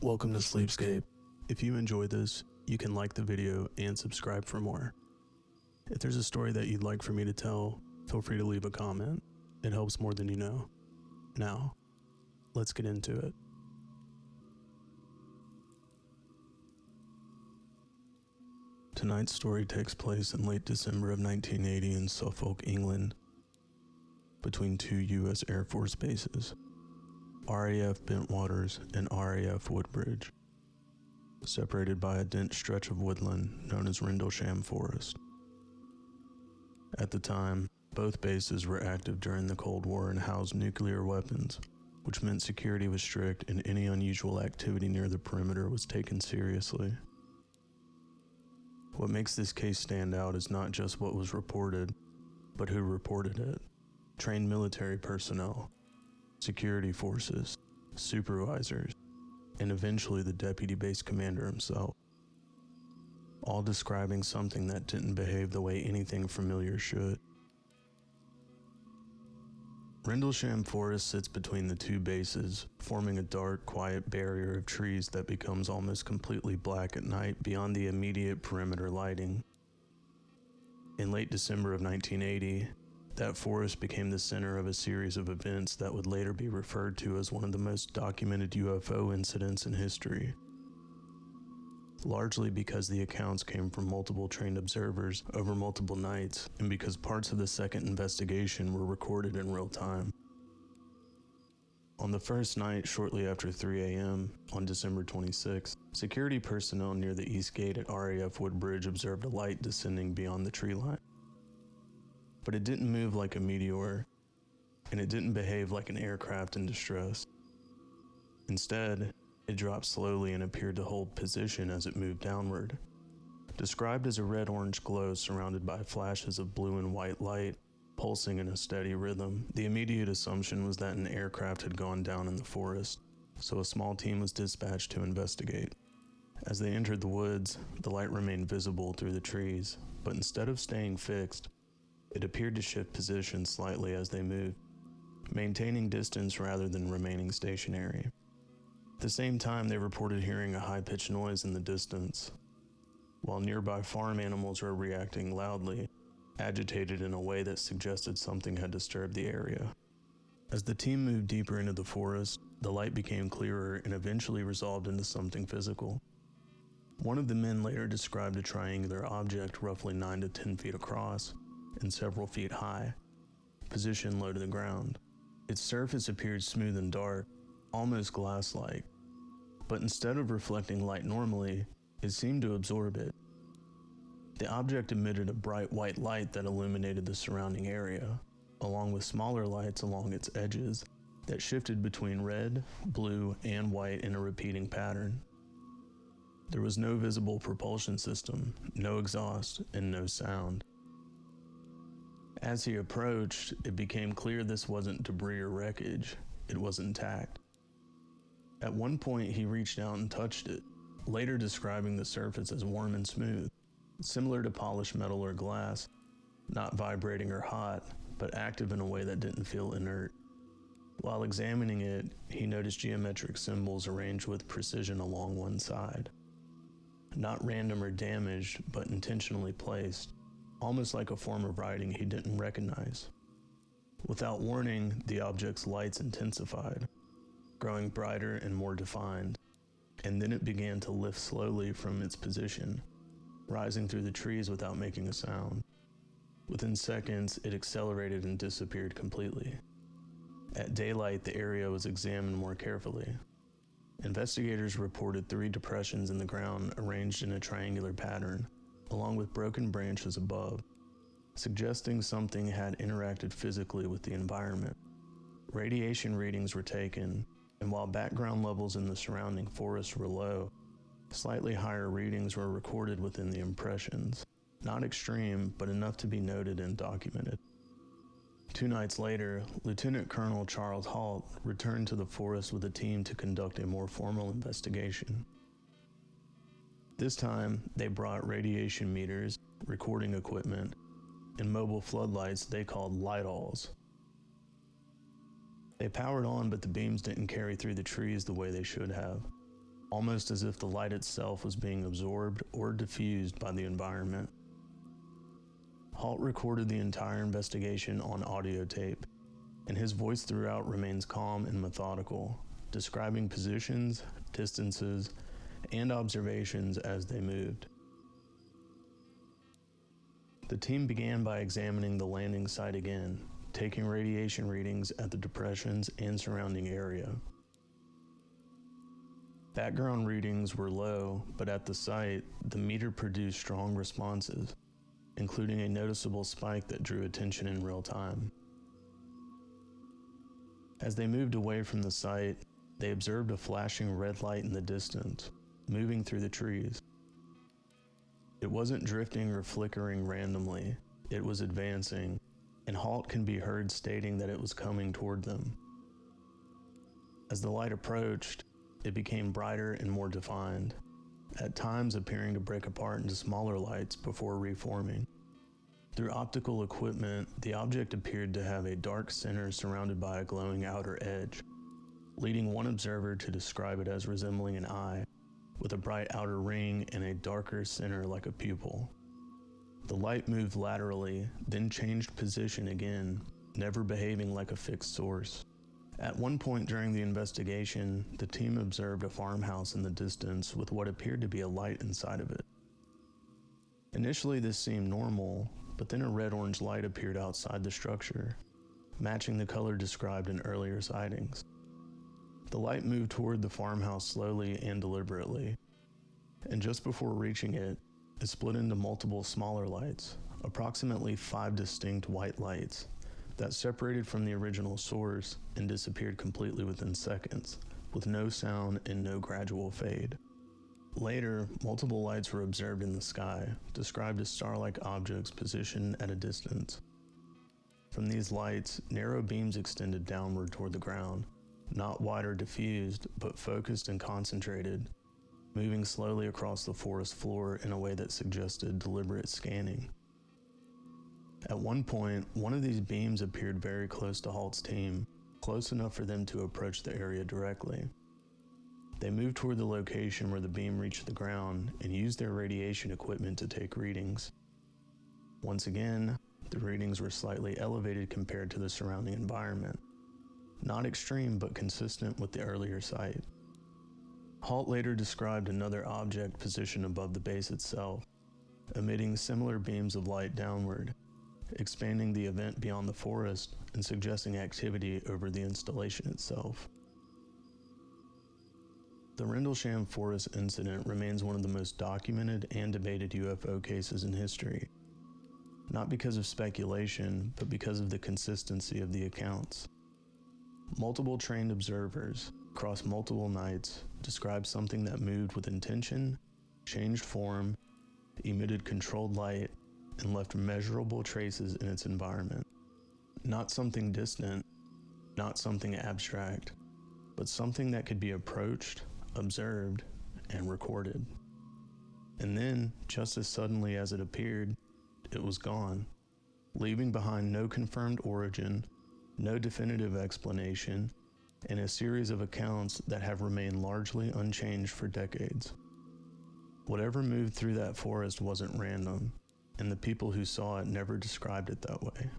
Welcome to Sleepscape. If you enjoy this, you can like the video and subscribe for more. If there's a story that you'd like for me to tell, feel free to leave a comment. It helps more than you know. Now, let's get into it. Tonight's story takes place in late December of 1980 in Suffolk, England, between two U.S. Air Force bases, RAF Bentwaters and RAF Woodbridge, separated by a dense stretch of woodland known as Rendlesham Forest. At the time, both bases were active during the Cold War and housed nuclear weapons, which meant security was strict and any unusual activity near the perimeter was taken seriously. What makes this case stand out is not just what was reported, but who reported it. Trained military personnel, security forces, supervisors, and eventually the deputy base commander himself, all describing something that didn't behave the way anything familiar should. Rendlesham Forest sits between the two bases, forming a dark, quiet barrier of trees that becomes almost completely black at night beyond the immediate perimeter lighting. In late December of 1980, that forest became the center of a series of events that would later be referred to as one of the most documented UFO incidents in history, largely because the accounts came from multiple trained observers over multiple nights and because parts of the second investigation were recorded in real time. On the first night, shortly after 3 a.m. on December 26, security personnel near the east gate at RAF Woodbridge observed a light descending beyond the tree line. But it didn't move like a meteor, and it didn't behave like an aircraft in distress. Instead, it dropped slowly and appeared to hold position as it moved downward. Described as a red-orange glow surrounded by flashes of blue and white light, pulsing in a steady rhythm, the immediate assumption was that an aircraft had gone down in the forest, so a small team was dispatched to investigate. As they entered the woods, the light remained visible through the trees, but instead of staying fixed, it appeared to shift position slightly as they moved, maintaining distance rather than remaining stationary. At the same time, they reported hearing a high-pitched noise in the distance, while nearby farm animals were reacting loudly, agitated in a way that suggested something had disturbed the area. As the team moved deeper into the forest, the light became clearer and eventually resolved into something physical. One of the men later described a triangular object roughly 9 to 10 feet across and several feet high, positioned low to the ground. Its surface appeared smooth and dark, almost glass-like, but instead of reflecting light normally, it seemed to absorb it. The object emitted a bright white light that illuminated the surrounding area, along with smaller lights along its edges that shifted between red, blue, and white in a repeating pattern. There was no visible propulsion system, no exhaust, and no sound. As he approached, it became clear this wasn't debris or wreckage, it was intact. At one point, he reached out and touched it, later describing the surface as warm and smooth, similar to polished metal or glass, not vibrating or hot, but active in a way that didn't feel inert. While examining it, he noticed geometric symbols arranged with precision along one side. Not random or damaged, but intentionally placed, almost like a form of writing he didn't recognize. Without warning, the object's lights intensified, growing brighter and more defined, and then it began to lift slowly from its position, rising through the trees without making a sound. Within seconds, it accelerated and disappeared completely. At daylight, the area was examined more carefully. Investigators reported 3 depressions in the ground arranged in a triangular pattern, along with broken branches above, suggesting something had interacted physically with the environment. Radiation readings were taken, and while background levels in the surrounding forest were low, slightly higher readings were recorded within the impressions. Not extreme, but enough to be noted and documented. 2 nights later, Lieutenant Colonel Charles Halt returned to the forest with a team to conduct a more formal investigation. This time, they brought radiation meters, recording equipment, and mobile floodlights they called light-alls. They powered on, but the beams didn't carry through the trees the way they should have. almost as if the light itself was being absorbed or diffused by the environment. Halt recorded the entire investigation on audio tape, and his voice throughout remains calm and methodical, describing positions, distances, and observations as they moved. The team began by examining the landing site again, taking radiation readings at the depressions and surrounding area. Background readings were low, but at the site, the meter produced strong responses, including a noticeable spike that drew attention in real time. As they moved away from the site, they observed a flashing red light in the distance, moving through the trees. It wasn't drifting or flickering randomly, it was advancing, and Halt can be heard stating that it was coming toward them. As the light approached, it became brighter and more defined, at times appearing to break apart into smaller lights before reforming. Through optical equipment, the object appeared to have a dark center surrounded by a glowing outer edge, leading one observer to describe it as resembling an eye, with a bright outer ring and a darker center like a pupil. The light moved laterally, then changed position again, never behaving like a fixed source. At one point during the investigation, the team observed a farmhouse in the distance with what appeared to be a light inside of it. Initially this seemed normal, but then a red-orange light appeared outside the structure, matching the color described in earlier sightings. The light moved toward the farmhouse slowly and deliberately, and just before reaching it, it split into multiple smaller lights, approximately 5 distinct white lights, that separated from the original source and disappeared completely within seconds, with no sound and no gradual fade. Later, multiple lights were observed in the sky, described as star-like objects positioned at a distance. From these lights, narrow beams extended downward toward the ground, not wide or diffused, but focused and concentrated, moving slowly across the forest floor in a way that suggested deliberate scanning. At one point, one of these beams appeared very close to Halt's team, close enough for them to approach the area directly. They moved toward the location where the beam reached the ground and used their radiation equipment to take readings. Once again, the readings were slightly elevated compared to the surrounding environment. Not extreme, but consistent with the earlier site. Halt later described another object positioned above the base itself, emitting similar beams of light downward, expanding the event beyond the forest and suggesting activity over the installation itself. The Rendlesham Forest incident remains one of the most documented and debated UFO cases in history, not because of speculation, but because of the consistency of the accounts. Multiple trained observers, across multiple nights, described something that moved with intention, changed form, emitted controlled light, and left measurable traces in its environment. Not something distant, not something abstract, but something that could be approached, observed, and recorded. And then, just as suddenly as it appeared, it was gone, leaving behind no confirmed origin, no definitive explanation, and a series of accounts that have remained largely unchanged for decades. Whatever moved through that forest wasn't random, and the people who saw it never described it that way.